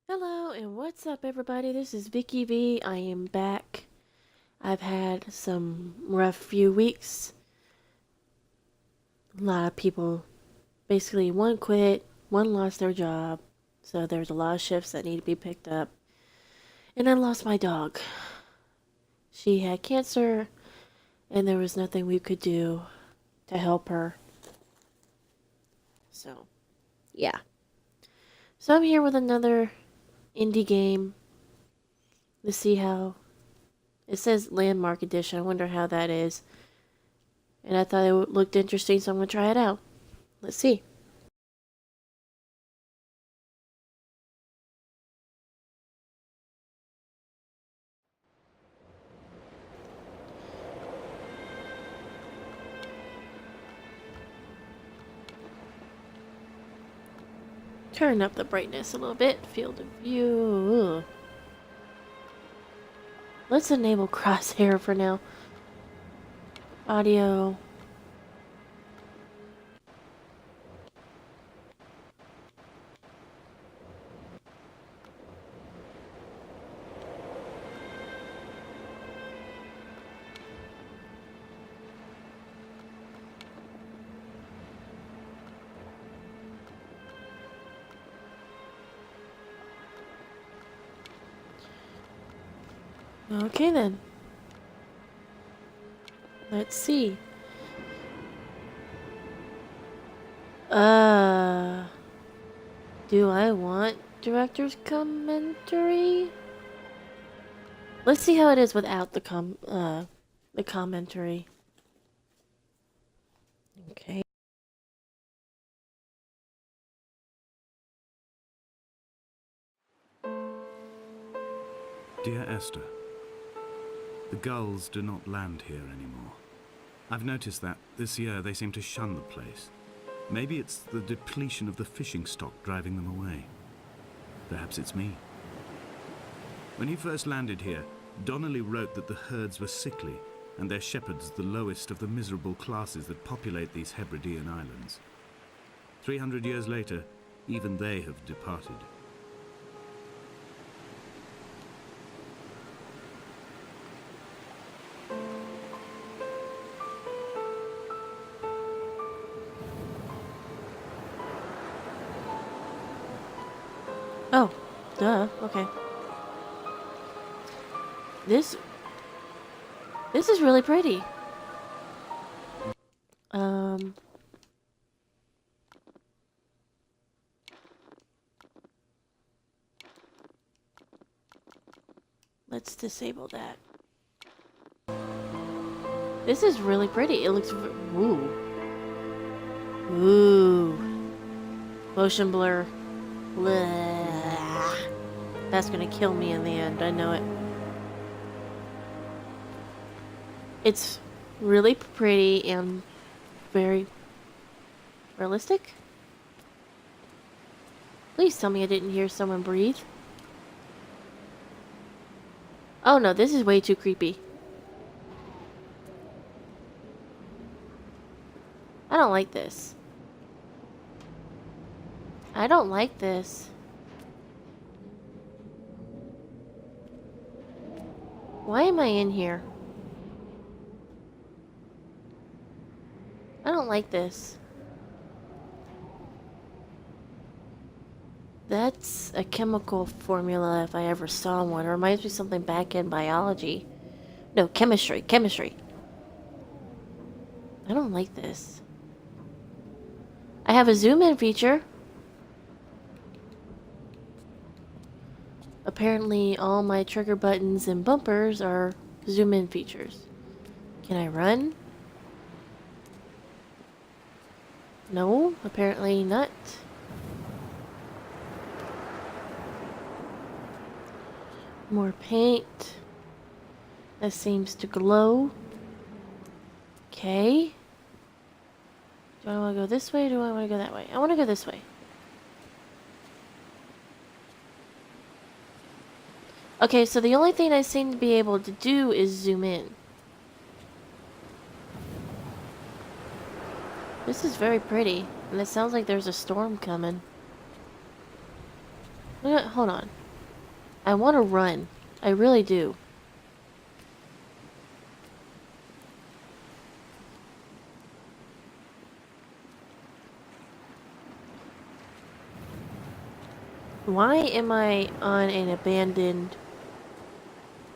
Hello and what's up everybody? This is Vicky V. I am back. I've had some rough few weeks. A lot of people, basically one quit, one lost their job. So there's a lot of shifts that need to be picked up. And I lost my dog. She had cancer and there was nothing we could do to help her. So, yeah. So I'm here with another indie game to see how it says Landmark Edition. I wonder how that is. And I thought it looked interesting, so I'm going to try it out. Let's see. Turn up the brightness a little bit. Field of view. Ugh. Let's enable crosshair for now. Audio. Okay then. Let's see. Uh, do I want director's commentary? Let's see how it is without the commentary. Okay. Dear Esther, the gulls do not land here anymore. I've noticed that this year they seem to shun the place. Maybe it's the depletion of the fishing stock driving them away. Perhaps it's me. When he first landed here, Donnelly wrote that the herds were sickly and their shepherds the lowest of the miserable classes that populate these Hebridean islands. 300 years later, even they have departed. Oh, duh. Okay. This is really pretty. Let's disable that. This is really pretty. It looks ooh. Ooh. Motion blur. Blah. That's gonna kill me in the end. I know it. It's really pretty and very realistic. Please tell me I didn't hear someone breathe. Oh no, this is way too creepy. I don't like this. I don't like this. Why am I in here? I don't like this. That's a chemical formula if I ever saw one. It reminds me of something back in biology. No, chemistry. Chemistry. I don't like this. I have a zoom in feature. Apparently all my trigger buttons and bumpers are zoom in features. Can I run? No, apparently not. More paint. That seems to glow. Okay. Do I want to go this way or do I want to go that way? I want to go this way. Okay, so the only thing I seem to be able to do is zoom in. This is very pretty, and it sounds like there's a storm coming. Hold on. I want to run. I really do. Why am I on an abandoned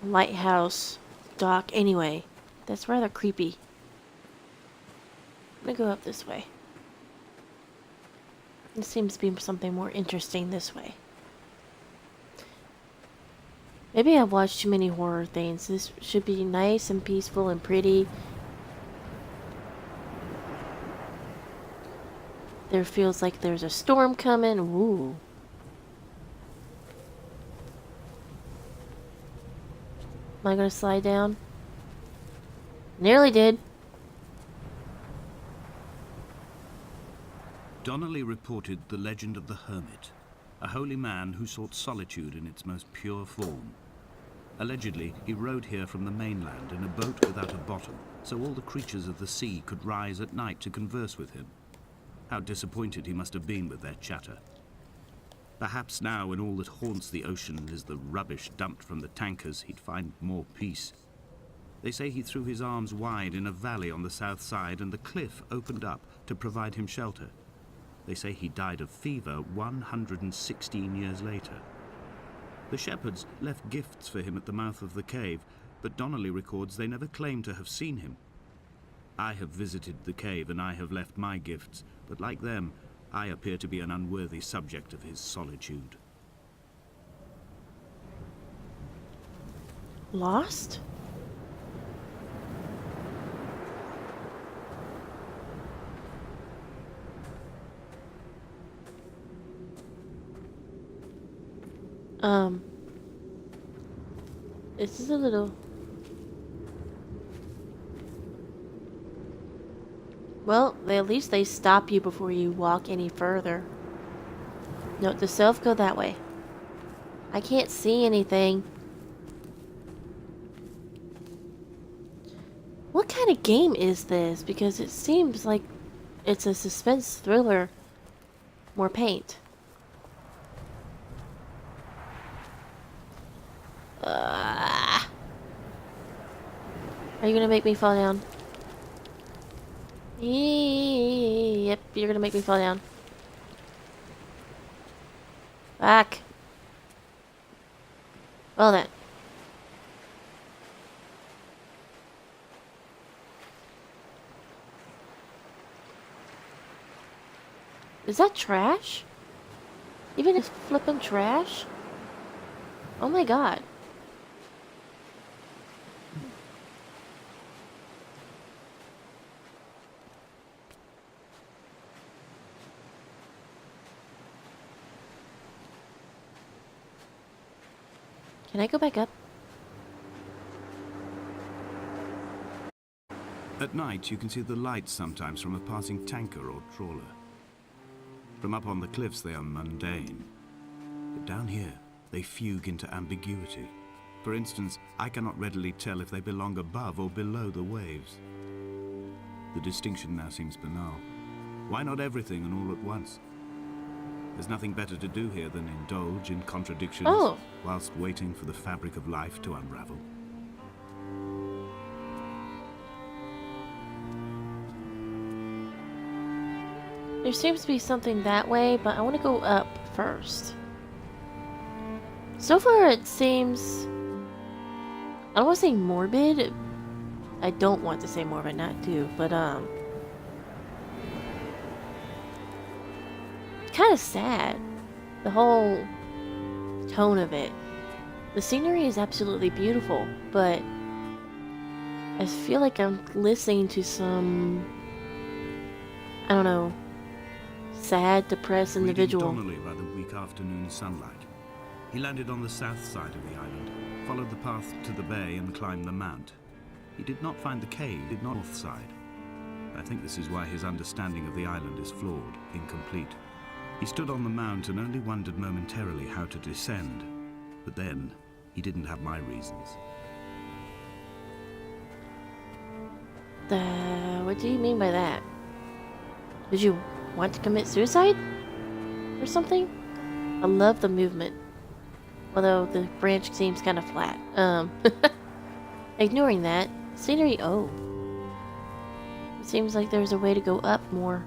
lighthouse dock anyway? That's rather creepy. I'm gonna go up this way. There seems to be something more interesting this way. Maybe I've watched too many horror things. This should be nice and peaceful and pretty. There feels like there's a storm coming. Ooh. Am I gonna slide down? Nearly did. Donnelly reported the legend of the hermit, a holy man who sought solitude in its most pure form. Allegedly, he rode here from the mainland in a boat without a bottom, so all the creatures of the sea could rise at night to converse with him. How disappointed he must have been with their chatter. Perhaps now, when all that haunts the ocean is the rubbish dumped from the tankers, he'd find more peace. They say he threw his arms wide in a valley on the south side, and the cliff opened up to provide him shelter. They say he died of fever 116 years later. The shepherds left gifts for him at the mouth of the cave, but Donnelly records they never claimed to have seen him. I have visited the cave and I have left my gifts, but like them, I appear to be an unworthy subject of his solitude. Lost? This is a little... Well, at least they stop you before you walk any further. Note to self, go that way. I can't see anything. What kind of game is this? Because it seems like it's a suspense thriller. More paint. Are you gonna make me fall down? Yep, you're gonna make me fall down. Back. Well then. Is that trash? Even if flippin' trash? Oh my god. Can I go back up? At night, you can see the lights sometimes from a passing tanker or trawler. From up on the cliffs, they are mundane. But down here, they fugue into ambiguity. For instance, I cannot readily tell if they belong above or below the waves. The distinction now seems banal. Why not everything and all at once? There's nothing better to do here than indulge in contradictions whilst waiting for the fabric of life to unravel. There seems to be something that way, but I want to go up first. So far it seems... I don't want to say morbid. I don't want to say morbid, not do, but kind of sad. The whole tone of it. The scenery is absolutely beautiful, but I feel like I'm listening to some, I don't know, sad, depressed individual. Reading Donnelly by the weak afternoon sunlight. He landed on the south side of the island, followed the path to the bay and climbed the mount. He did not find the cave, did not north side. I think this is why his understanding of the island is flawed, incomplete. He stood on the mount and only wondered momentarily how to descend. But then, he didn't have my reasons. What do you mean by that? Did you want to commit suicide? Or something? I love the movement. Although the branch seems kind of flat. Ignoring that, scenery. Oh, it seems like there's a way to go up more.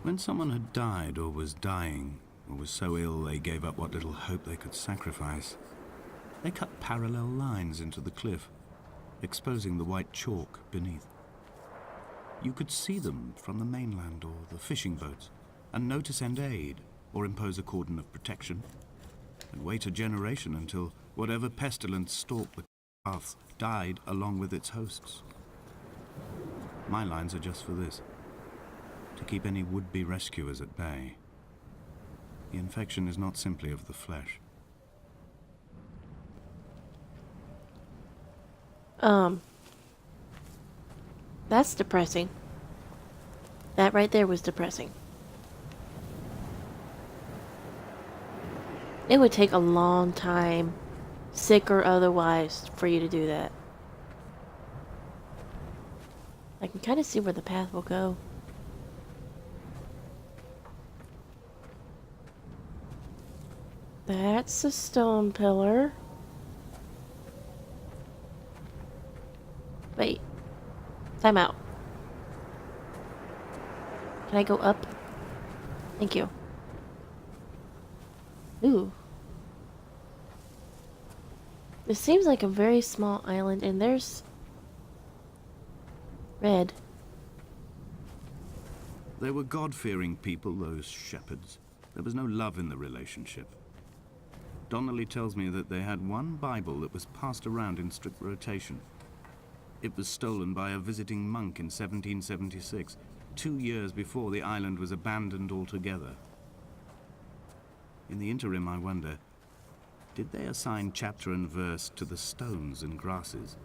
When someone had died or was dying, or was so ill they gave up what little hope they could sacrifice, they cut parallel lines into the cliff, exposing the white chalk beneath. You could see them from the mainland or the fishing boats, and know to send aid or impose a cordon of protection, and wait a generation until whatever pestilence stalked the path died along with its hosts. My lines are just for this, to keep any would-be rescuers at bay. The infection is not simply of the flesh. That's depressing. That right there was depressing. It would take a long time, sick or otherwise, for you to do that. I can kind of see where the path will go. That's a stone pillar. Wait. Time out. Can I go up? Thank you. Ooh. This seems like a very small island, and there's red. They were God-fearing people, those shepherds. There was no love in the relationship. Donnelly tells me that they had one Bible that was passed around in strict rotation. It was stolen by a visiting monk in 1776, 2 years before the island was abandoned altogether. In the interim, I wonder, did they assign chapter and verse to the stones and grasses,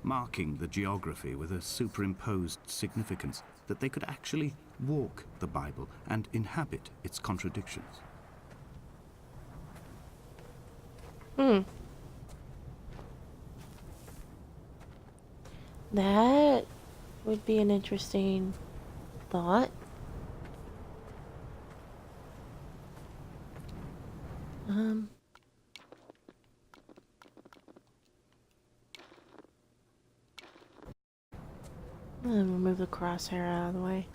marking the geography with a superimposed significance that they could actually walk the Bible and inhabit its contradictions? That would be an interesting thought. I'm gonna remove the crosshair out of the way.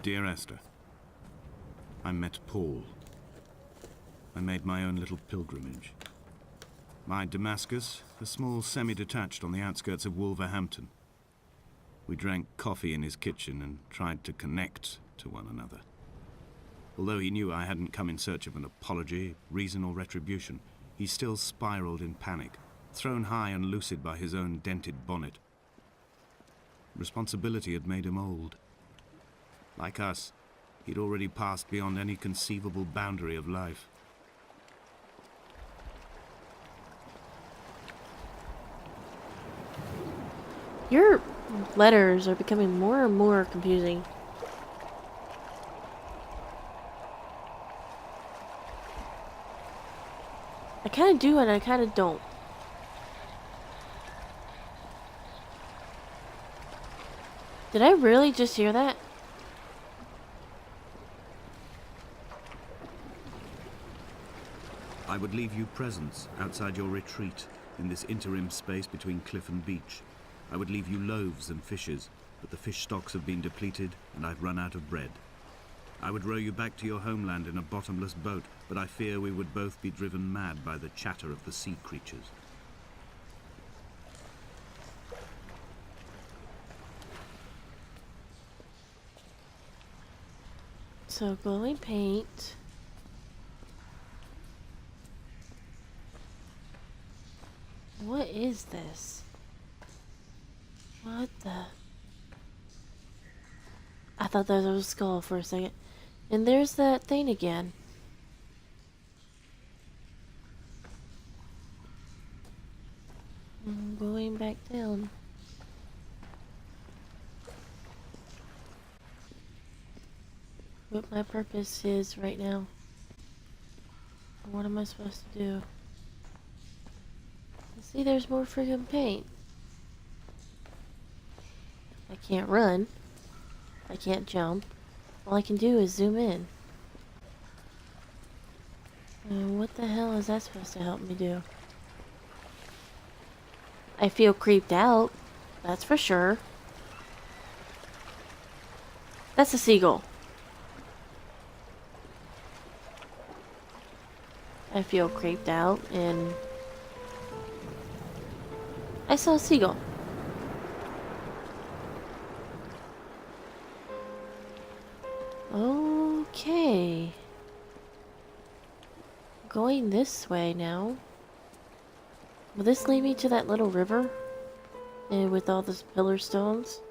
Dear Esther, I met Paul. I made my own little pilgrimage. My Damascus, a small semi-detached on the outskirts of Wolverhampton. We drank coffee in his kitchen and tried to connect to one another. Although he knew I hadn't come in search of an apology, reason, or retribution, he still spiraled in panic, thrown high and lucid by his own dented bonnet. Responsibility had made him old. Like us, he'd already passed beyond any conceivable boundary of life. Your letters are becoming more and more confusing. I kind of do and I kind of don't. Did I really just hear that? I would leave you presents outside your retreat in this interim space between cliff and beach. I would leave you loaves and fishes, but the fish stocks have been depleted and I've run out of bread. I would row you back to your homeland in a bottomless boat, but I fear we would both be driven mad by the chatter of the sea creatures. So glowing paint. What is this? What the? I thought that was a skull for a second. And there's that thing again. I'm going back down. What my purpose is right now. What am I supposed to do? See, there's more friggin' paint. I can't run. I can't jump. All I can do is zoom in. What the hell is that supposed to help me do? I feel creeped out. That's for sure. That's a seagull. I feel creeped out and I saw a seagull. Okay. Going this way now. Will this lead me to that little river? With all those pillar stones?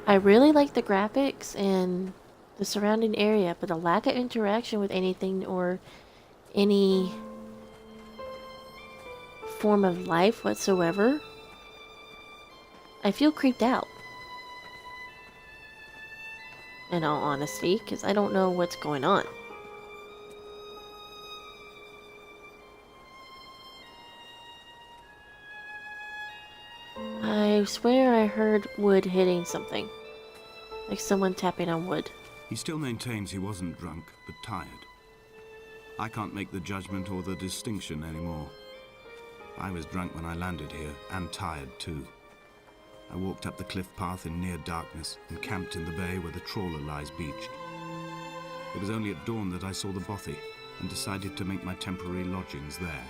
I really like the graphics and the surrounding area, but the lack of interaction with anything or any form of life whatsoever, I feel creeped out. In all honesty, because I don't know what's going on. I swear I heard wood hitting something. Like someone tapping on wood. He still maintains he wasn't drunk, but tired. I can't make the judgment or the distinction anymore. I was drunk when I landed here, and tired too. I walked up the cliff path in near darkness and camped in the bay where the trawler lies beached. It was only at dawn that I saw the bothy and decided to make my temporary lodgings there.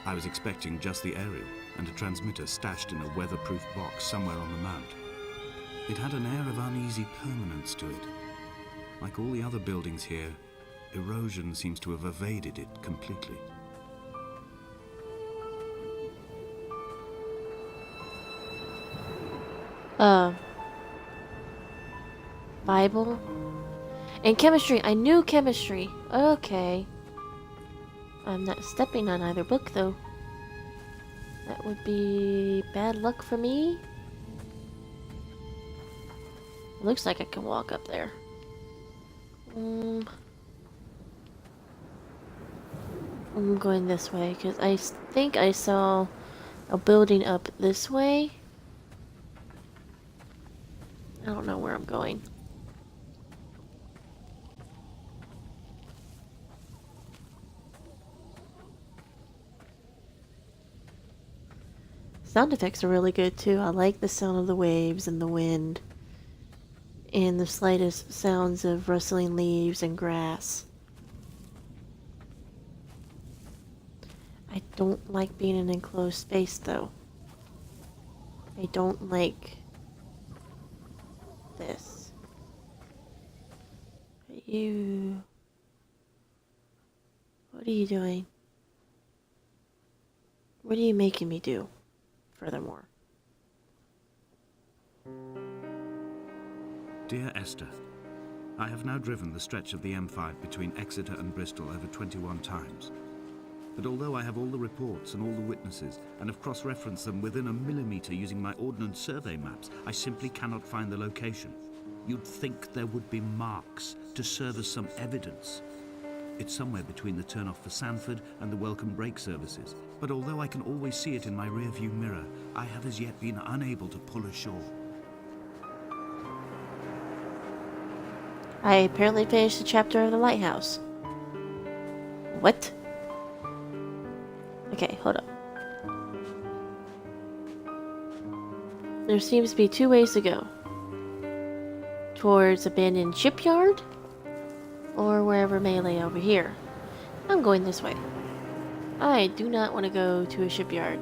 I was expecting just the aerial and a transmitter stashed in a weatherproof box somewhere on the mount. It had an air of uneasy permanence to it. Like all the other buildings here, erosion seems to have evaded it completely. Bible? And chemistry. I knew chemistry. Okay. I'm not stepping on either book, though. That would be bad luck for me. It looks like I can walk up there. I'm going this way, because I think I saw a building up this way. I don't know where I'm going. Sound effects are really good too. I like the sound of the waves and the wind. And the slightest sounds of rustling leaves and grass. I don't like being in an enclosed space though. I don't like this. You... What are you doing? What are you making me do? Furthermore. Dear Esther, I have now driven the stretch of the M5 between Exeter and Bristol over 21 times. But although I have all the reports and all the witnesses, and have cross-referenced them within a millimetre using my Ordnance Survey maps, I simply cannot find the location. You'd think there would be marks to serve as some evidence. It's somewhere between the turn-off for Sanford and the welcome brake services. But although I can always see it in my rear-view mirror, I have as yet been unable to pull ashore. I apparently finished the chapter of the lighthouse. What? Okay, hold up. There seems to be two ways to go. Towards abandoned shipyard? Or wherever may lay over here. I'm going this way. I do not want to go to a shipyard.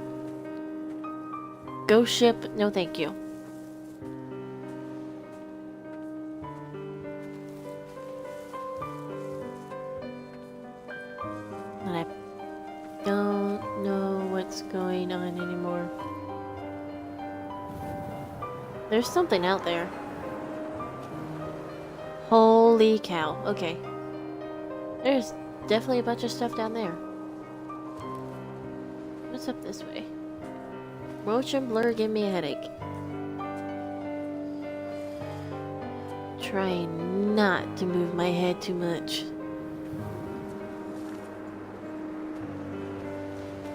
Ghost ship, no thank you. And I don't know what's going on anymore. There's something out there. Holy cow. Okay. There's definitely a bunch of stuff down there. What's up this way? Motion blur give me a headache. Trying not to move my head too much.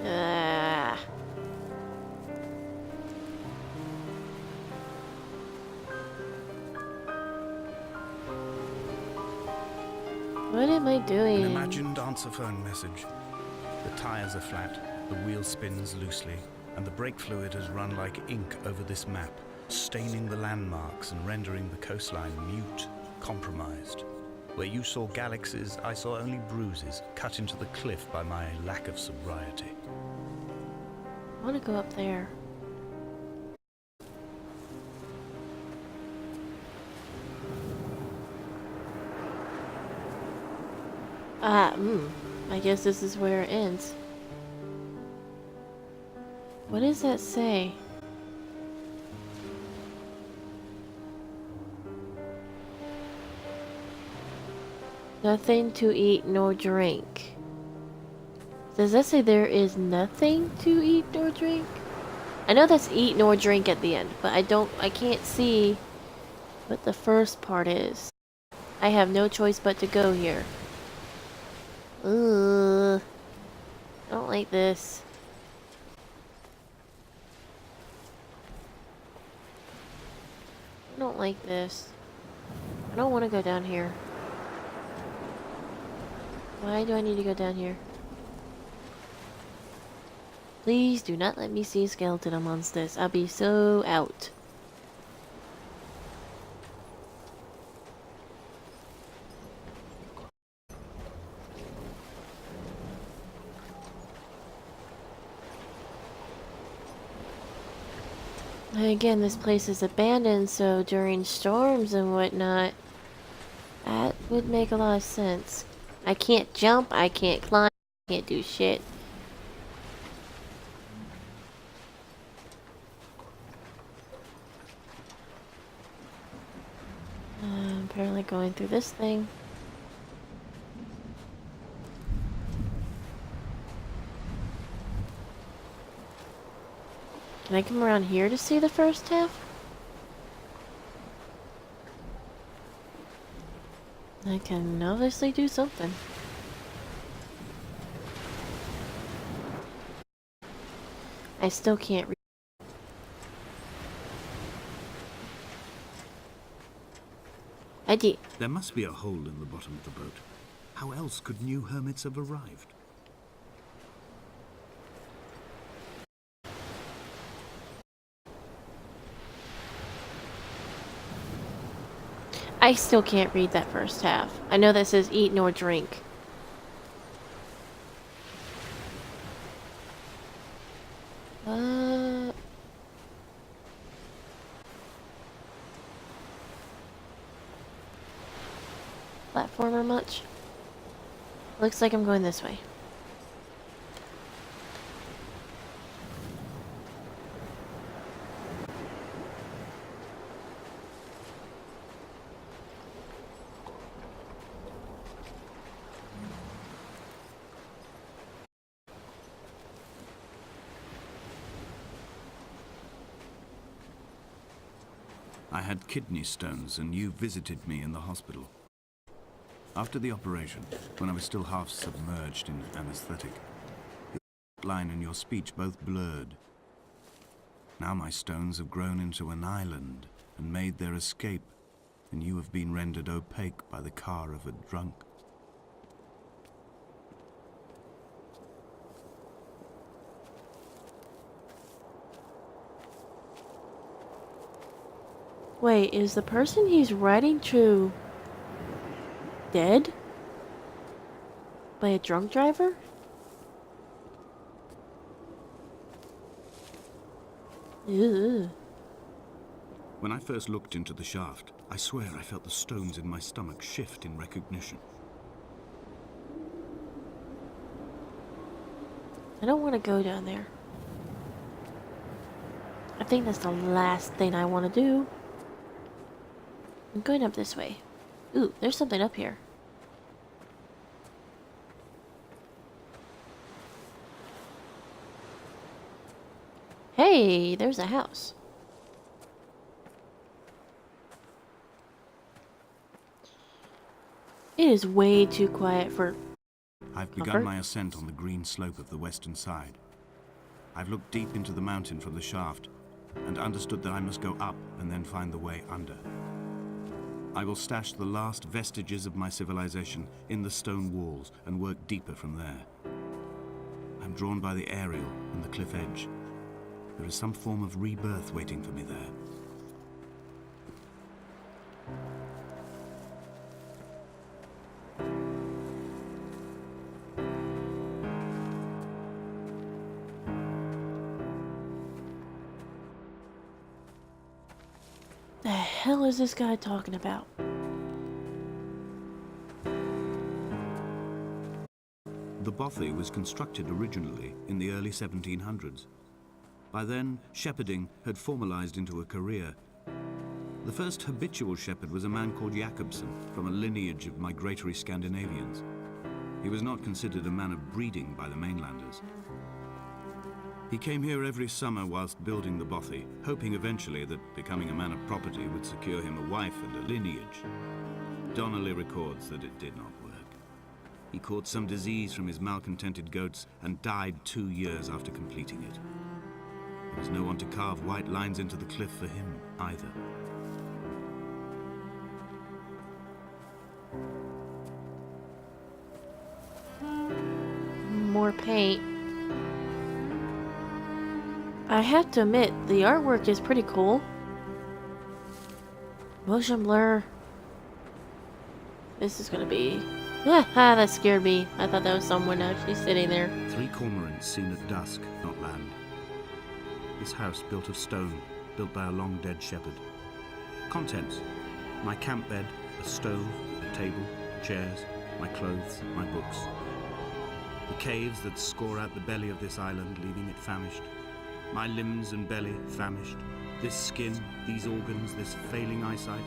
Ah. What am I doing? An imagined answer phone message. The tires are flat, the wheel spins loosely, and the brake fluid has run like ink over this map, staining the landmarks and rendering the coastline mute, compromised. Where you saw galaxies, I saw only bruises cut into the cliff by my lack of sobriety. I want to go up there. I guess this is where it ends. What does that say? Nothing to eat nor drink. Does that say there is nothing to eat nor drink? I know that's eat nor drink at the end, but I can't see what the first part is. I have no choice but to go here. Ugh. I don't like this. I don't like this. I don't want to go down here. Why do I need to go down here? Please do not let me see a skeleton amongst this. I'll be so out. Again, this place is abandoned, so during storms and whatnot, that would make a lot of sense. I can't jump, I can't climb, I can't do shit. Apparently going through this thing. Can I come around here to see the first half? I can obviously do something. I still can't read. There must be a hole in the bottom of the boat. How else could new hermits have arrived? I still can't read that first half. I know that says eat nor drink. Platformer much? Looks like I'm going this way. I had kidney stones and you visited me in the hospital. After the operation, when I was still half submerged in anesthetic, your line and your speech both blurred. Now my stones have grown into an island and made their escape, and you have been rendered opaque by the car of a drunk. Wait, is the person he's writing to dead? By a drunk driver? Ew. When I first looked into the shaft, I swear I felt the stones in my stomach shift in recognition. I don't want to go down there. I think that's the last thing I want to do. I'm going up this way. Ooh, there's something up here. Hey, there's a house. It is way too quiet for I've begun my ascent on the green slope of the western side. I've looked deep into the mountain from the shaft and understood that I must go up and then find the way under. I will stash the last vestiges of my civilization in the stone walls and work deeper from there. I'm drawn by the aerial and the cliff edge. There is some form of rebirth waiting for me there. The hell is this guy talking about? The bothy was constructed originally in the early 1700s. By then, shepherding had formalized into a career. The first habitual shepherd was a man called Jakobsen, from a lineage of migratory Scandinavians. He was not considered a man of breeding by the mainlanders. He came here every summer whilst building the bothy, hoping eventually that becoming a man of property would secure him a wife and a lineage. Donnelly records that it did not work. He caught some disease from his malcontented goats and died 2 years after completing it. There was no one to carve white lines into the cliff for him either. More paint. I have to admit, the artwork is pretty cool. Motion blur. This is gonna be... Ah, that scared me. I thought that was someone actually sitting there. 3 cormorants seen at dusk, not land. This house built of stone, built by a long-dead shepherd. Contents: my camp bed, a stove, a table, chairs, my clothes, my books. The caves that score out the belly of this island, leaving it famished. My limbs and belly famished. This skin, these organs, this failing eyesight.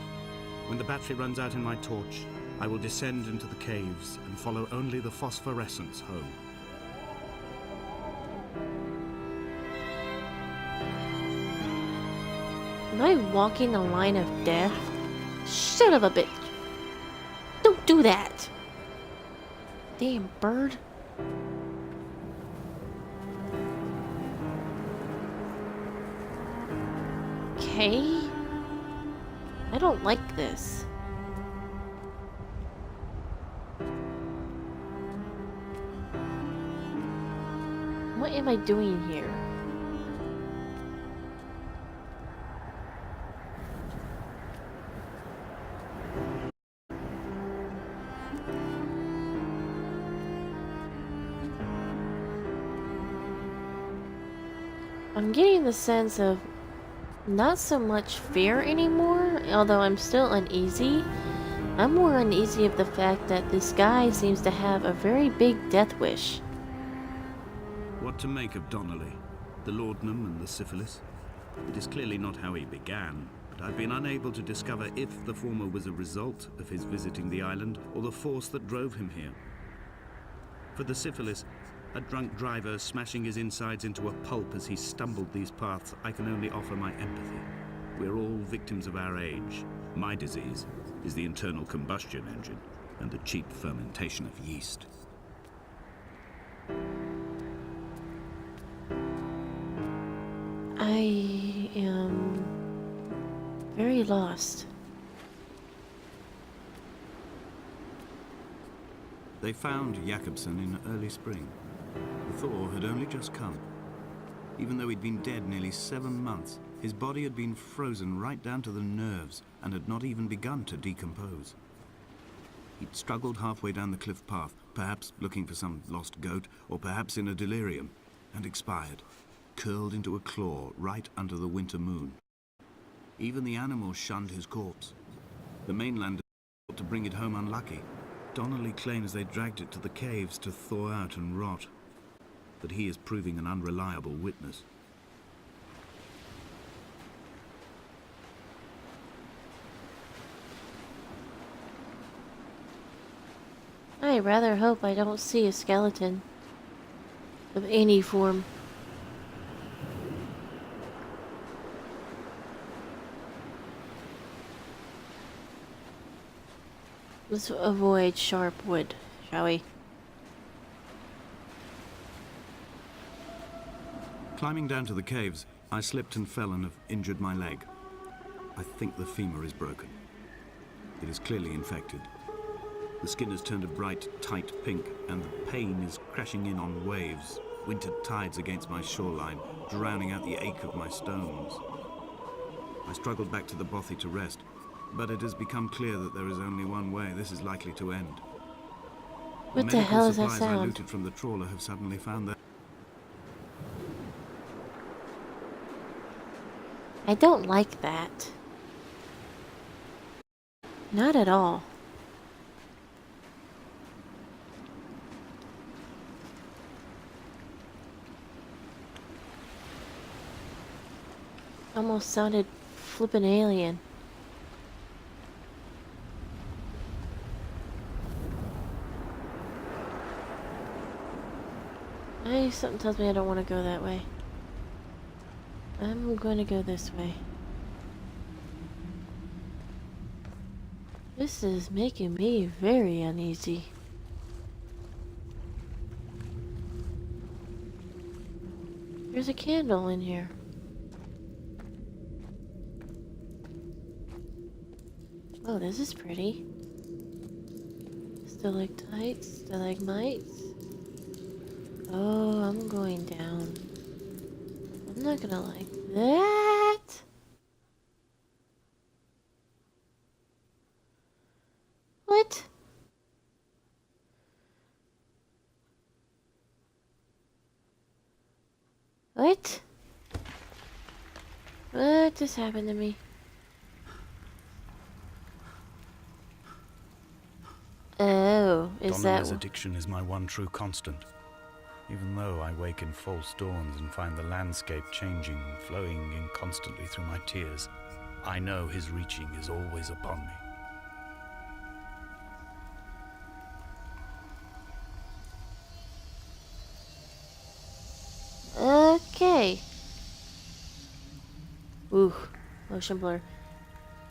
When the battery runs out in my torch, I will descend into the caves and follow only the phosphorescence home. Am I walking the line of death? Son of a bitch! Don't do that! Damn bird. Okay. I don't like this. What am I doing here? I'm getting the sense of not so much fear anymore, although I'm still uneasy. I'm more uneasy of the fact that this guy seems to have a very big death wish. What to make of Donnelly, the laudanum and the syphilis? It is clearly not how he began, but I've been unable to discover if the former was a result of his visiting the island or the force that drove him here. For the syphilis, a drunk driver smashing his insides into a pulp as he stumbled these paths, I can only offer my empathy. We're all victims of our age. My disease is the internal combustion engine and the cheap fermentation of yeast. I am very lost. They found Jakobsen in early spring. The thaw had only just come. Even though he'd been dead nearly 7 months, his body had been frozen right down to the nerves and had not even begun to decompose. He'd struggled halfway down the cliff path, perhaps looking for some lost goat, or perhaps in a delirium, and expired, curled into a claw right under the winter moon. Even the animals shunned his corpse. The mainlanders thought to bring it home unlucky. Donnelly claims they dragged it to the caves to thaw out and rot, but he is proving an unreliable witness. I rather hope I don't see a skeleton of any form. Let's avoid sharp wood, shall we? Climbing down to the caves, I slipped and fell and have injured my leg. I think the femur is broken. It is clearly infected. The skin has turned a bright, tight pink, and the pain is crashing in on waves, winter tides against my shoreline, drowning out the ache of my stones. I struggled back to the bothy to rest, but it has become clear that there is only one way this is likely to end. What the hell is that Medical supplies I sound? looted from the trawler have suddenly found their... I don't like that. Not at all. Almost sounded flippin' alien. Something tells me I don't want to go that way. I'm going to go this way. This is making me very uneasy. There's a candle in here. Oh, this is pretty. Stalactites, stalagmites. Oh, I'm going down. I'm not gonna like that. What? What? What just happened to me? Oh, is that... Donner's addiction is my one true constant. Even though I wake in false dawns and find the landscape changing, flowing in constantly through my tears, I know his reaching is always upon me. Okay. Ooh, motion blur.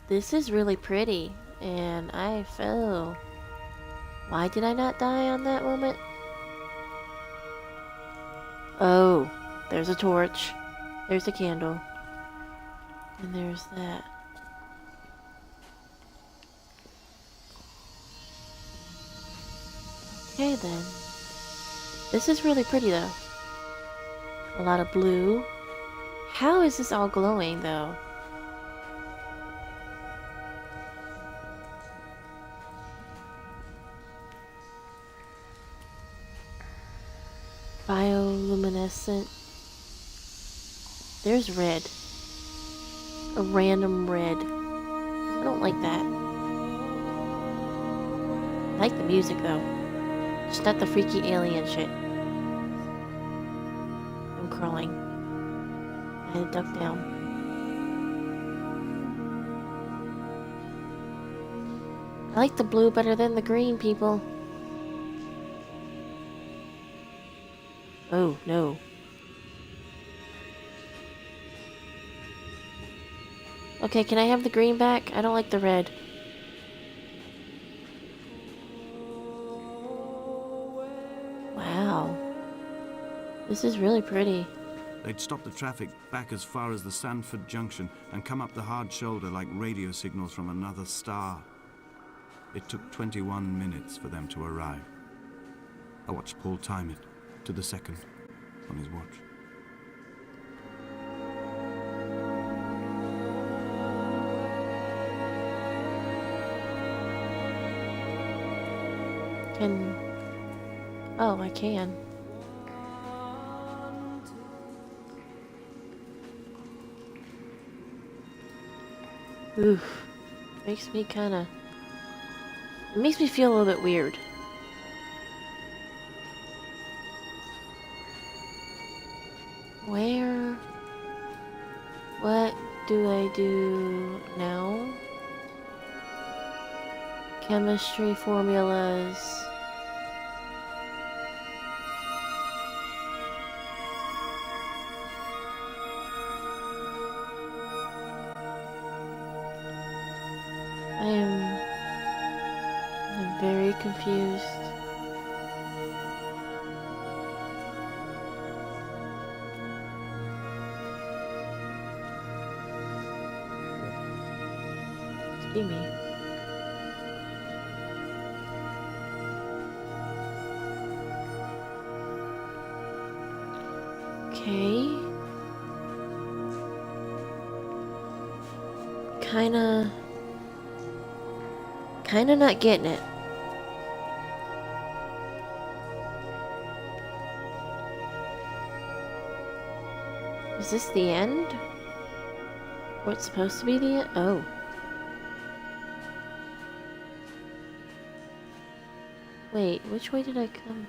This is really pretty, and I fell. Why did I not die on that moment? Oh, there's a torch. There's a candle. And there's that. Okay then. This is really pretty though. A lot of blue. How is this all glowing though? Bioluminescent. There's red. A random red. I don't like that. I like the music though. Just not the freaky alien shit. I'm crawling. I had to duck down. I like the blue better than the green, people. Oh, no. Okay, can I have the green back? I don't like the red. Wow. This is really pretty. They'd stopped the traffic back as far as the Sandford Junction and come up the hard shoulder like radio signals from another star. It took 21 minutes for them to arrive. I watched Paul time it to the second on his watch. Oh, I can. Oof. Makes me kinda... It makes me feel a little bit weird. Where... What do I do now? Chemistry formulas... I'm very confused. see me. Okay. Kinda not getting it. Is this the end? What's supposed to be the end? Oh. Wait, which way did I come?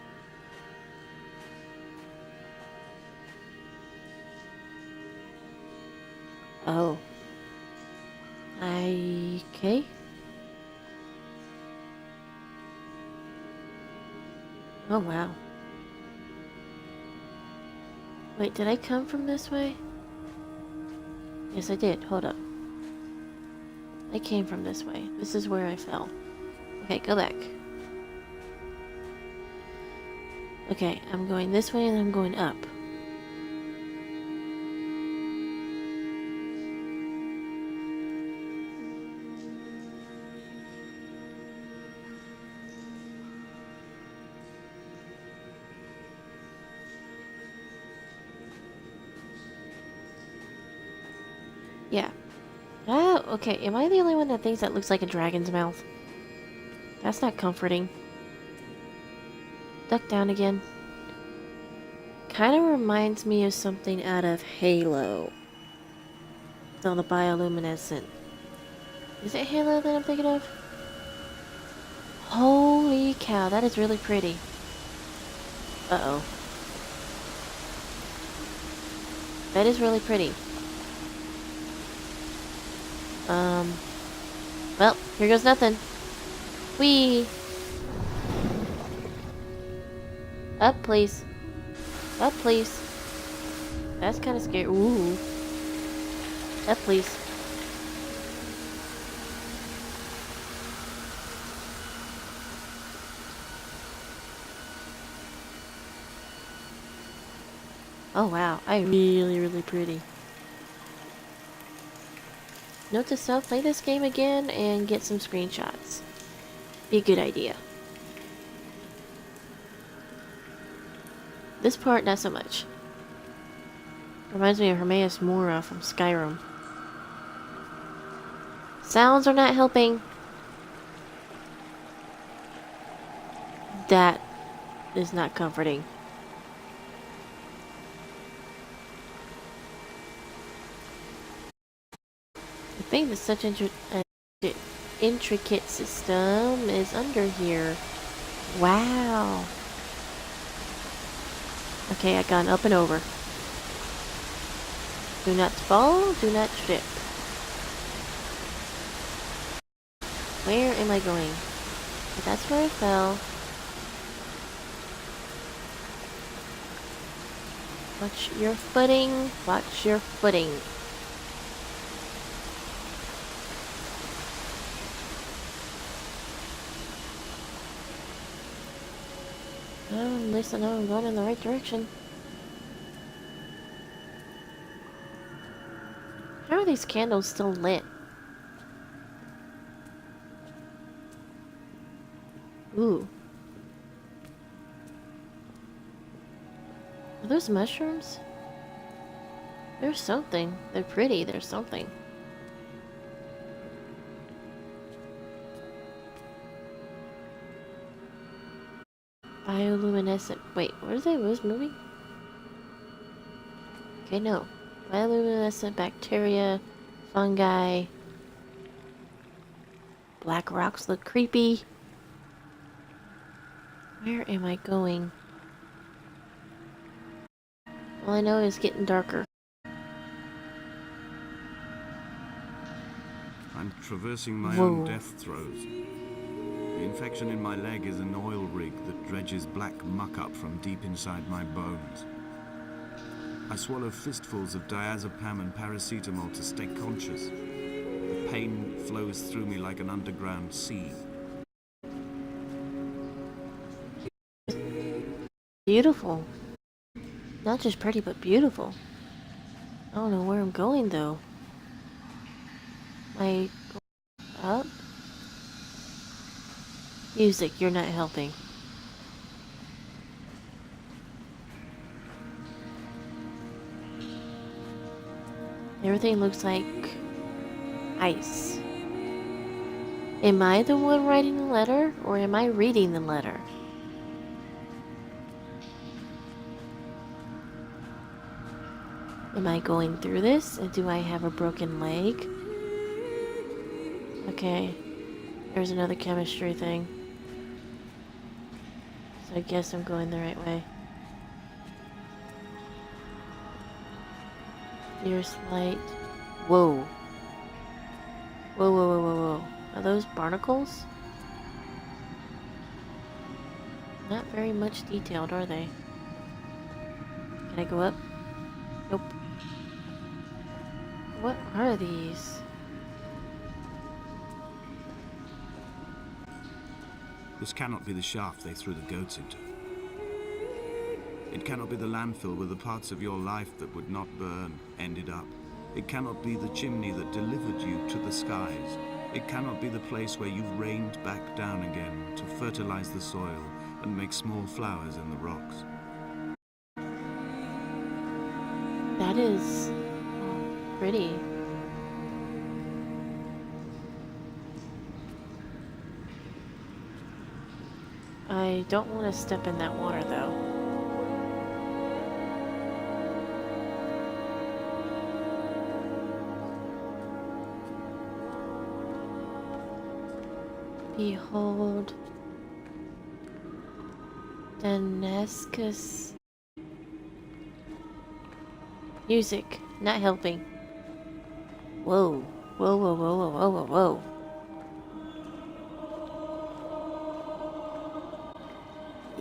Oh. Okay. Oh, wow. Wait, did I come from this way? Yes, I did. Hold up. I came from this way. This is where I fell. Okay, go back. Okay, I'm going this way and I'm going up. Yeah. Oh, okay. Am I the only one that thinks that looks like a dragon's mouth? That's not comforting. Duck down again. Kind of reminds me of something out of Halo. No, the bioluminescent. Is it Halo that I'm thinking of? Holy cow, that is really pretty. Uh-oh. That is really pretty. Well, here goes nothing. Whee! Up, please. Up, please. That's kind of scary. Ooh. Up, please. Oh, wow. Really pretty. Note to self, play this game again and get some screenshots. Be a good idea. This part, not so much. Reminds me of Hermaeus Mora from Skyrim. Sounds are not helping. That is not comforting. I think that such an intricate system is under here. Wow. Okay, I gone up and over. Do not fall, do not trip. Where am I going? That's where I fell. Watch your footing. Watch your footing. Oh, at least I know I'm going in the right direction. How are these candles still lit? Ooh. Are those mushrooms? There's something. They're pretty. There's something. Bioluminescent. Wait, where is it? Where's moving? Okay, no. Bioluminescent bacteria, fungi. Black rocks look creepy. Where am I going? All I know is getting darker. I'm traversing my Whoa. own death throes. The infection in my leg is an oil rig that dredges black muck up from deep inside my bones. I swallow fistfuls of diazepam and paracetamol to stay conscious. The pain flows through me like an underground sea. Beautiful. Not just pretty, but beautiful. I don't know where I'm going, though. Up. Music, you're not helping. Everything looks like ice. Am I the one writing the letter, or am I reading the letter? Am I going through this, and do I have a broken leg? Okay, there's another chemistry thing. So I guess I'm going the right way. Fierce light. Whoa. Whoa, whoa, whoa, whoa, whoa. Are those barnacles? Not very much detailed, are they? Can I go up? Nope. What are these? This cannot be the shaft they threw the goats into. It cannot be the landfill where the parts of your life that would not burn ended up. It cannot be the chimney that delivered you to the skies. It cannot be the place where you've rained back down again to fertilize the soil and make small flowers in the rocks. That is pretty. I don't want to step in that water though. Behold, Damascus. Music, not helping. Whoa, whoa, whoa, whoa, whoa, whoa, whoa, whoa.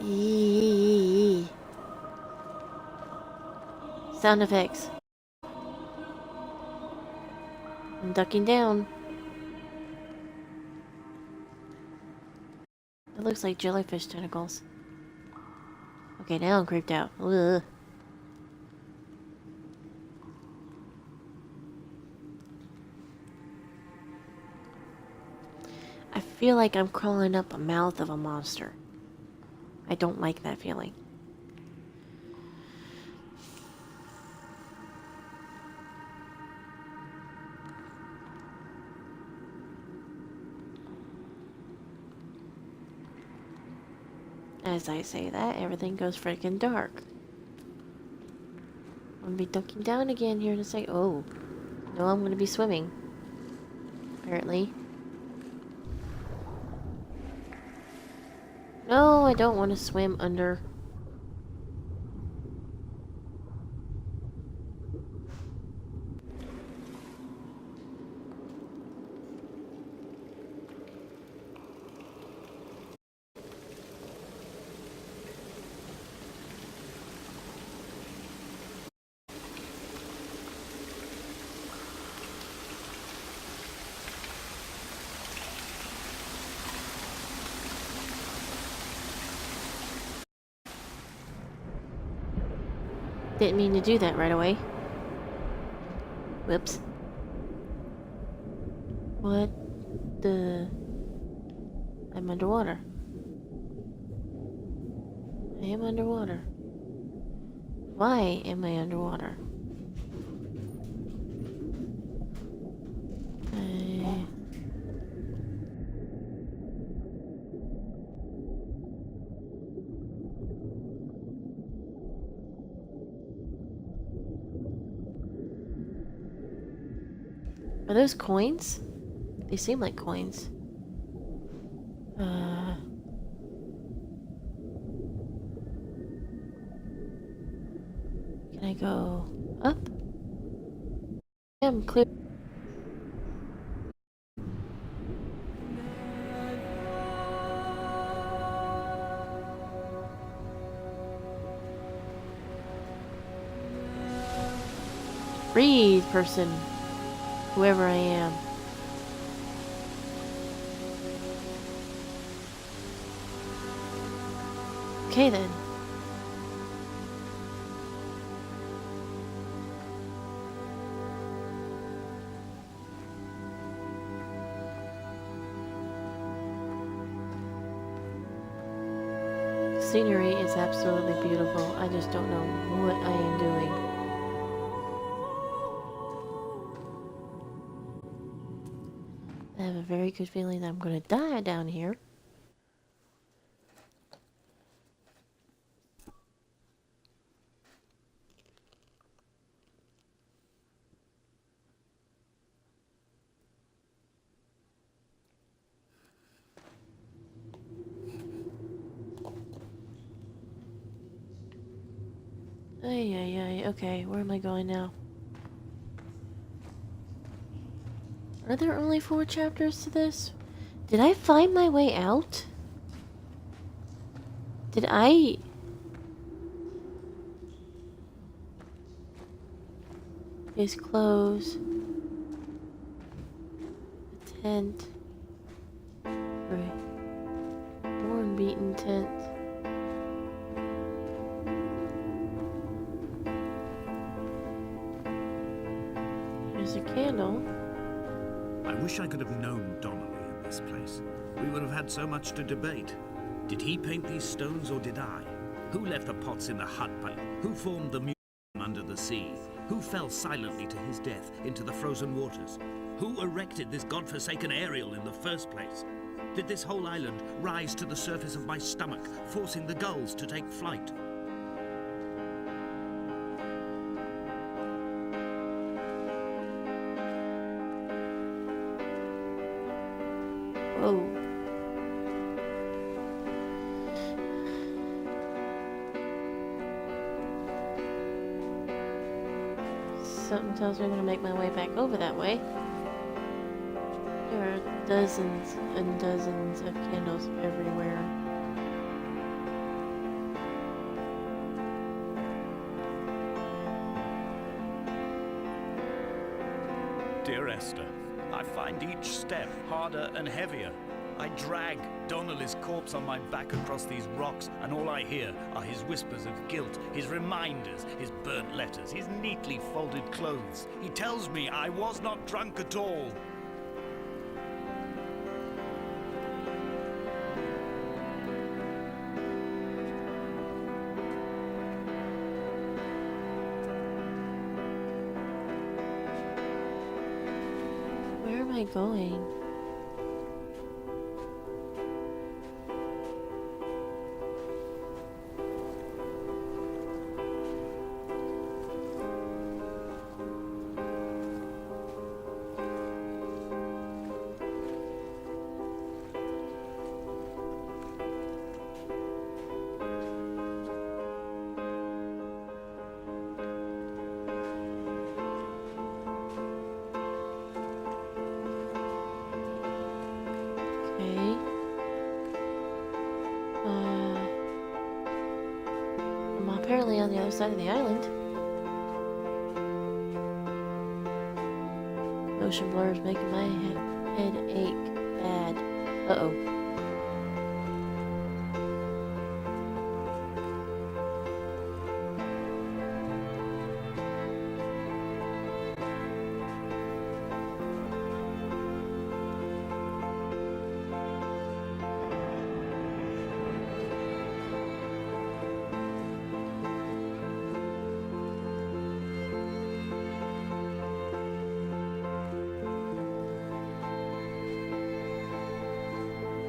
Eee. Sound effects. I'm ducking down. It looks like jellyfish tentacles. Okay, now I'm creeped out. Ugh. I feel like I'm crawling up a mouth of a monster. I don't like that feeling. As I say that, everything goes freaking dark. I'm gonna be ducking down again here to say, oh, no, I'm gonna be swimming. Apparently. No, I don't want to swim under. Didn't mean to do that right away. Whoops. What the... I'm underwater. I am underwater. Why am I underwater? Are those coins? They seem like coins. Can I go up? Yeah, I'm clear. Breathe, person. Whoever I am. Okay then. scenery is absolutely beautiful. I just don't know what I am doing. I have a very good feeling that I'm going to die down here. Ay, ay, ay. Okay, where am I going now? Are there only 4 chapters to this? Did I find my way out? Did I... His clothes. The tent. Right. Worn beaten tent. There's a candle. I wish I could have known Donnelly in this place. We would have had so much to debate. Did he paint these stones or did I? Who left the pots in the hut pipe? Who formed the museum under the sea? Who fell silently to his death into the frozen waters? Who erected this godforsaken aerial in the first place? Did this whole island rise to the surface of my stomach, forcing the gulls to take flight? Whoa. Something tells me I'm gonna make my way back over that way. There are dozens and dozens of candles everywhere. Dear Esther, I find each step harder and heavier. I drag Donnelly's corpse on my back across these rocks, and all I hear are his whispers of guilt, his reminders, his burnt letters, his neatly folded clothes. He tells me I was not drunk at all. Where am I going? Okay. I'm apparently on the other side of the island. Motion blur is making my head ache bad. Uh-oh.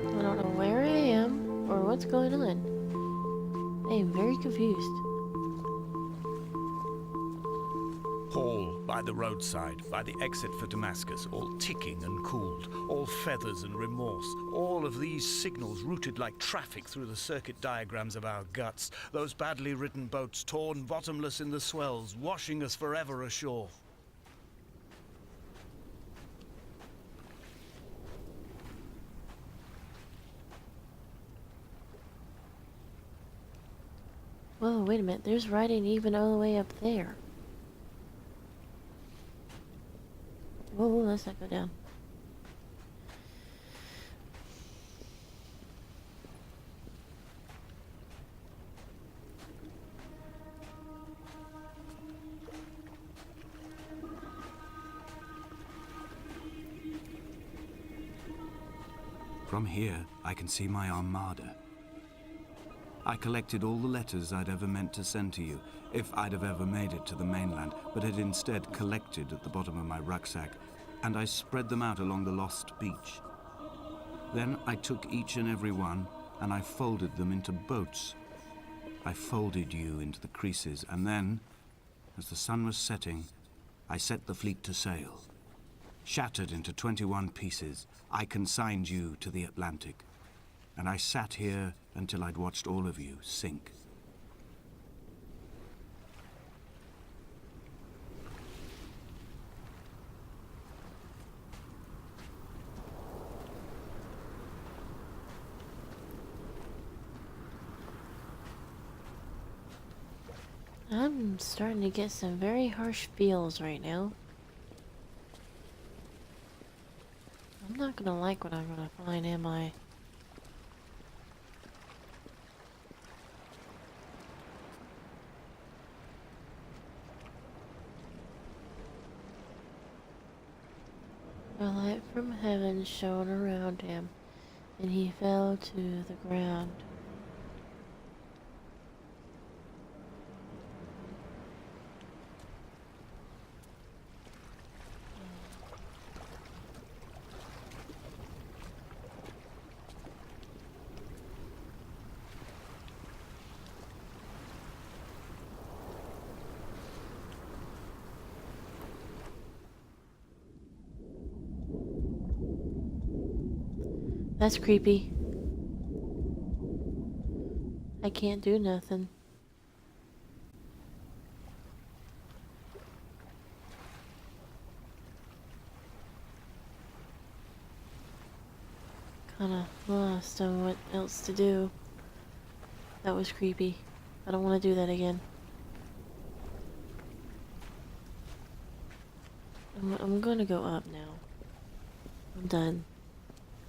I don't know where I am or what's going on. I am very confused. Hall by the roadside, by the exit for Damascus, all ticking and cooled, all feathers and remorse, all of these signals routed like traffic through the circuit diagrams of our guts, those badly written boats torn bottomless in the swells, washing us forever ashore. Whoa, wait a minute. There's writing even all the way up there. Whoa, let's not go down. From here, I can see my armada. I collected all the letters I'd ever meant to send to you, if I'd have ever made it to the mainland, but had instead collected at the bottom of my rucksack, and I spread them out along the lost beach. Then I took each and every one, and I folded them into boats. I folded you into the creases, and then, as the sun was setting, I set the fleet to sail. Shattered into 21 pieces, I consigned you to the Atlantic, and I sat here until I'd watched all of you sink. I'm starting to get some very harsh feels right now. I'm not gonna like what I'm gonna find, am I? A light from heaven shone around him, and he fell to the ground. That's creepy. I can't do nothing. Kinda lost on what else to do. That was creepy. I don't want to do that again. I'm gonna go up now. I'm done.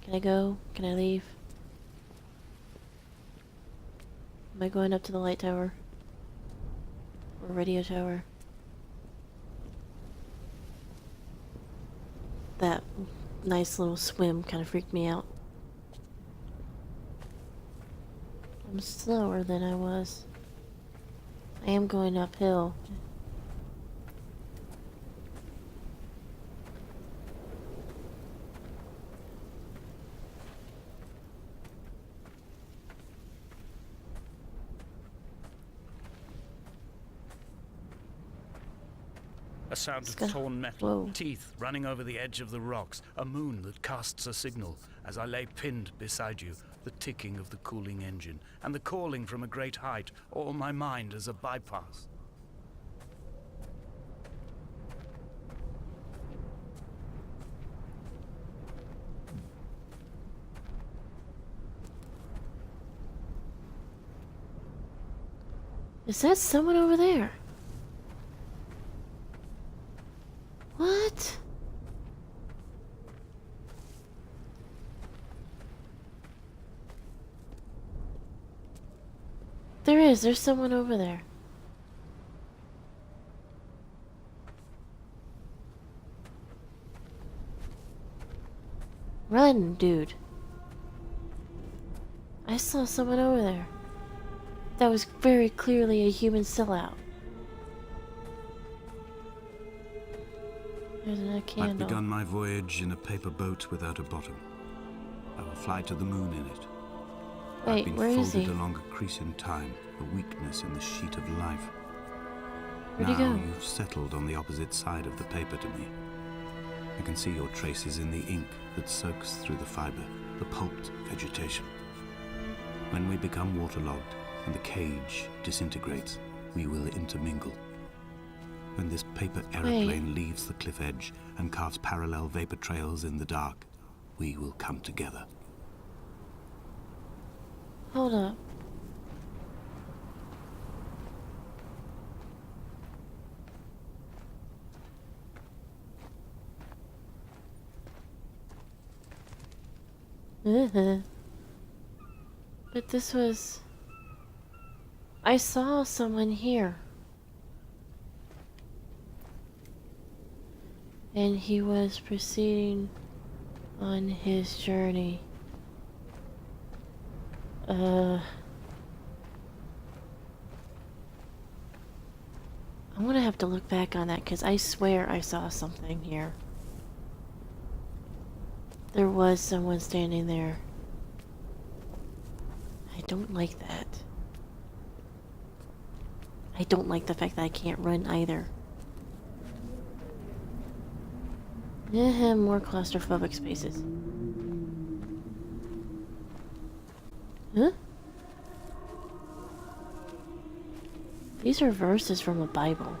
Can I go? Can I leave? Am I going up to the light tower? Or radio tower? That nice little swim kind of freaked me out. I'm slower than I was. I am going uphill. A sound of Ska- torn metal, Whoa. teeth running over the edge of the rocks, a moon that casts a signal as I lay pinned beside you, the ticking of the cooling engine, and the calling from a great height, all my mind as a bypass. Is that someone over there? What? There's someone over there. Run, dude. I saw someone over there. That was very clearly a human silhouette. There's a I've candle. begun my voyage in a paper boat without a bottom. I will fly to the moon in it. I've Wait, been where is folded he? along a crease in time, a weakness in the sheet of life. Where'd he Now go? you've settled on the opposite side of the paper to me. I can see your traces in the ink that soaks through the fiber, the pulped vegetation. When we become waterlogged and the cage disintegrates, we will intermingle. When this paper aeroplane leaves the cliff edge and carves parallel vapor trails in the dark, we will come together. Hold up. But this was... I saw someone here. And he was proceeding on his journey. I'm gonna have to look back on that because I swear I saw something here. There was someone standing there. I don't like that. I don't like the fact that I can't run either. More claustrophobic spaces. Huh? These are verses from a Bible.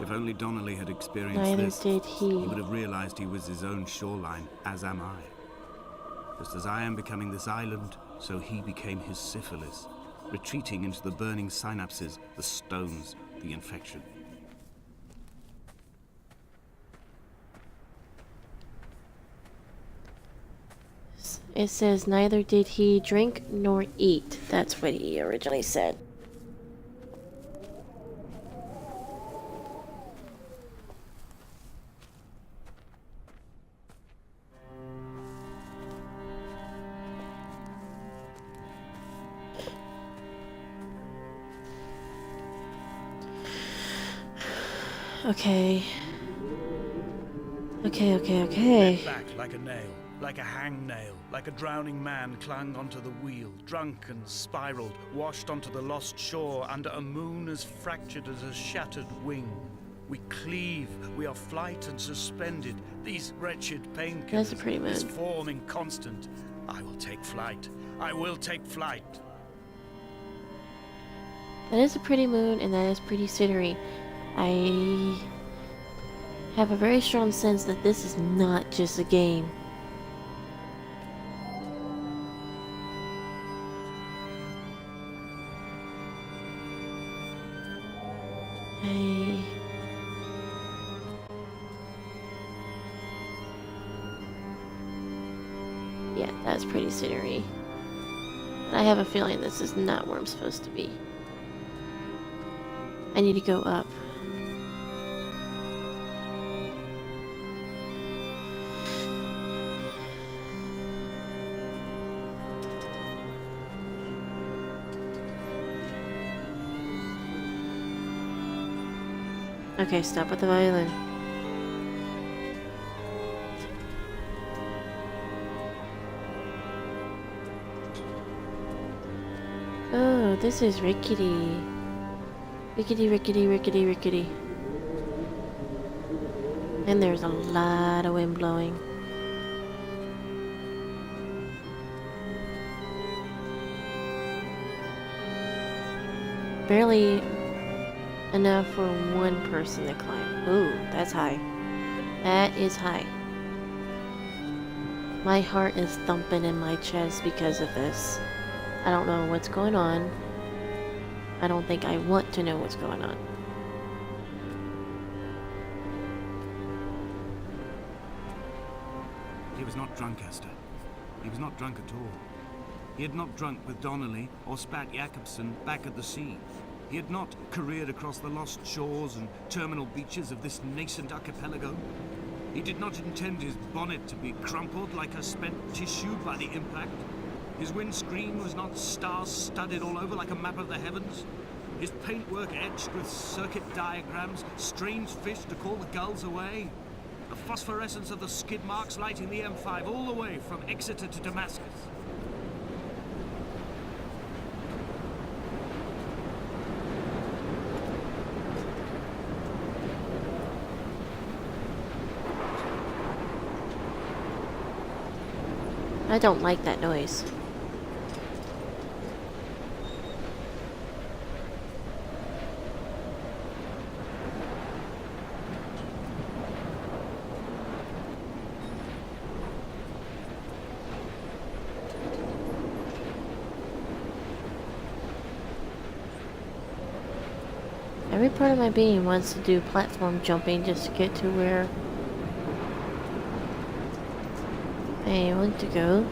If only Donnelly had experienced Neither this, did he. would have realized he was his own shoreline, as am I. Just as I am becoming this island, so he became his syphilis, retreating into the burning synapses, the stones, the infection. It says neither did he drink nor eat. That's what he originally said. Okay. Okay. Bent back like a nail, like a hangnail, like a drowning man clung onto the wheel, drunk and spiraled, washed onto the lost shore under a moon as fractured as a shattered wing. We cleave, we are flight and suspended, these wretched painkillers, That's a pretty this moon. form inconstant. I will take flight, I will take flight. That is a pretty moon and that is pretty scenery. I have a very strong sense that this is not just a game. Yeah, that's pretty scenery. I have a feeling this is not where I'm supposed to be. I need to go up. Okay, stop with the violin. Oh, this is rickety. Rickety. And there's a lot of wind blowing. Barely enough for one person to climb. Ooh, that's high. That is high. My heart is thumping in my chest because of this. I don't know what's going on. I don't think I want to know what's going on. He was not drunk, Esther. He was not drunk at all. He had not drunk with Donnelly or spat Jakobsen back at the sea. He had not careered across the lost shores and terminal beaches of this nascent archipelago. He did not intend his bonnet to be crumpled like a spent tissue by the impact. His windscreen was not star-studded all over like a map of the heavens. His paintwork etched with circuit diagrams, strange fish to call the gulls away. The phosphorescence of the skid marks lighting the M5 all the way from Exeter to Damascus. I don't like that noise. Every part of my being wants to do platform jumping just to get to where I want to go.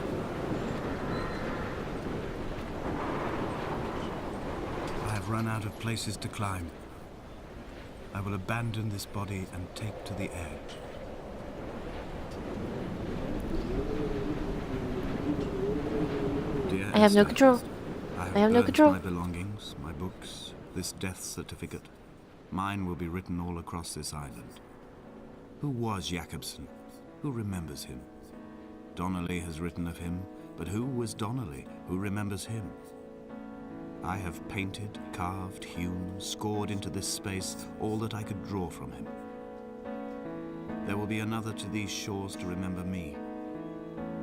I have run out of places to climb. I will abandon this body and take to the air. I have no control. I I have no burnt control. my belongings, my books, this death certificate. Mine will be written all across this island. Who was Jakobsen? Who remembers him? Donnelly has written of him, but who was Donnelly? Who remembers him? I have painted, carved, hewn, scored into this space all that I could draw from him. There will be another to these shores to remember me.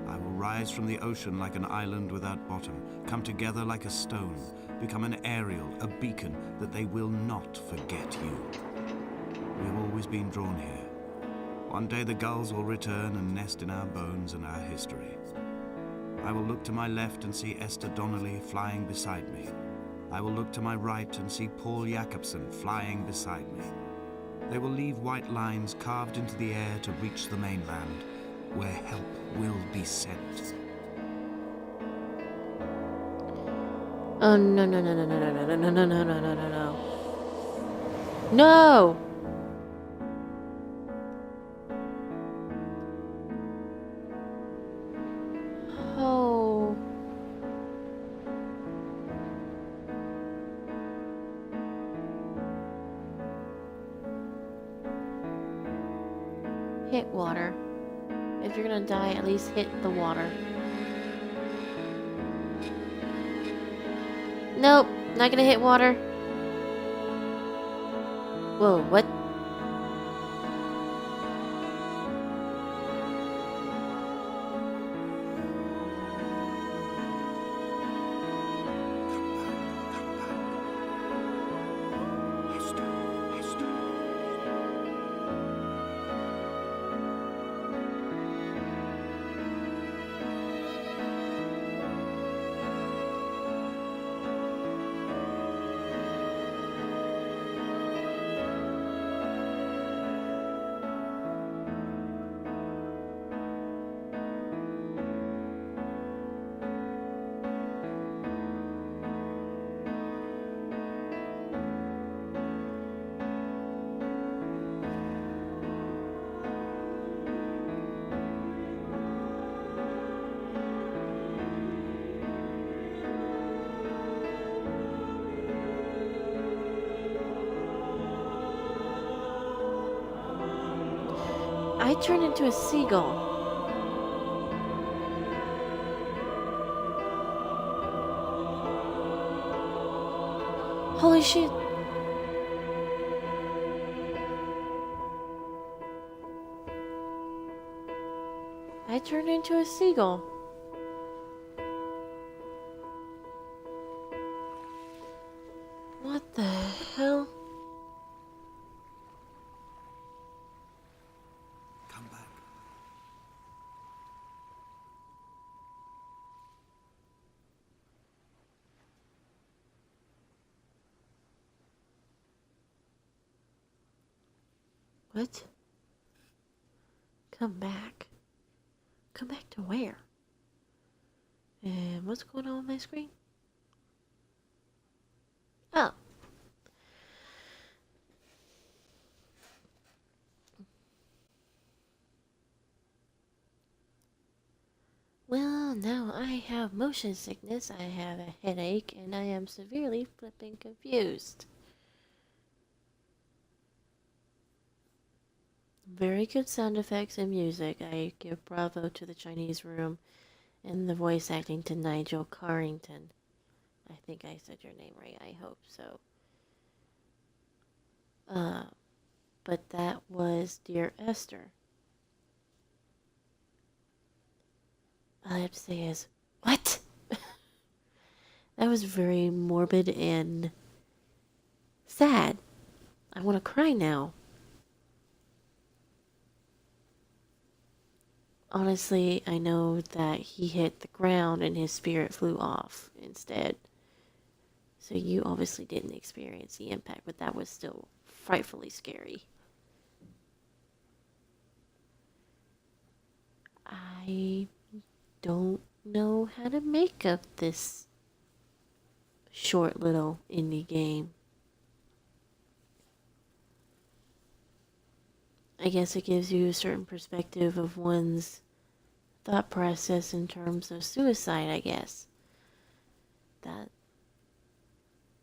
I will rise from the ocean like an island without bottom, come together like a stone, become an aerial, a beacon, that they will not forget you. We have always been drawn here. One day the gulls will return and nest in our bones and our history. I will look to my left and see Esther Donnelly flying beside me. I will look to my right and see Paul Jakobsen flying beside me. They will leave white lines carved into the air to reach the mainland, where help will be sent. Oh no no no no no no no no no no no no no no. No! Oh. Hit water. If you're gonna die, at least hit the water. Nope, not gonna hit water. Whoa, what? I turned into a seagull. Holy shit. I turned into a seagull. What the hell? Come back. What? Come back. Come back to where? And what's going on my screen? Oh. Well, now I have motion sickness, I have a headache, and I am severely flipping confused. Very good sound effects and music. I give bravo to the Chinese room and the voice acting to Nigel Carrington. I think I said your name right. I hope so. But that was Dear Esther. All I have to say is, what? That was very morbid and sad. I want to cry now. Honestly, I know that he hit the ground and his spirit flew off instead. So you obviously didn't experience the impact, but that was still frightfully scary. I don't know how to make up this short little indie game. I guess it gives you a certain perspective of one's thought process in terms of suicide, I guess. That,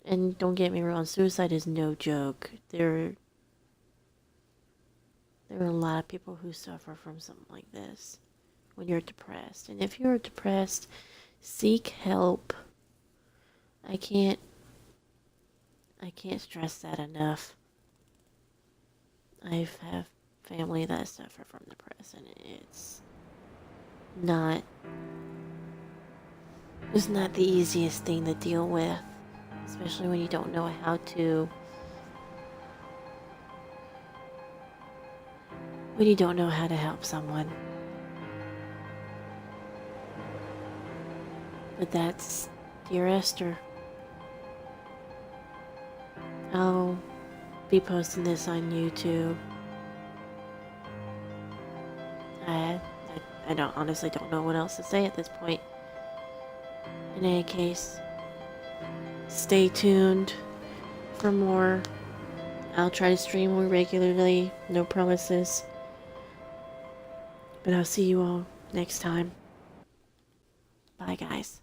and don't get me wrong, suicide is no joke. There are a lot of people who suffer from something like this when you're depressed. And if you're depressed, seek help. I can't stress that enough. I have family that suffer from depression. Not it's not the easiest thing to deal with, especially when you don't know how to help someone. But that's Dear Esther. I'll be posting this on YouTube. I honestly don't know what else to say at this point. In any case, stay tuned for more. I'll try to stream more regularly, no promises. But I'll see you all next time. Bye, guys.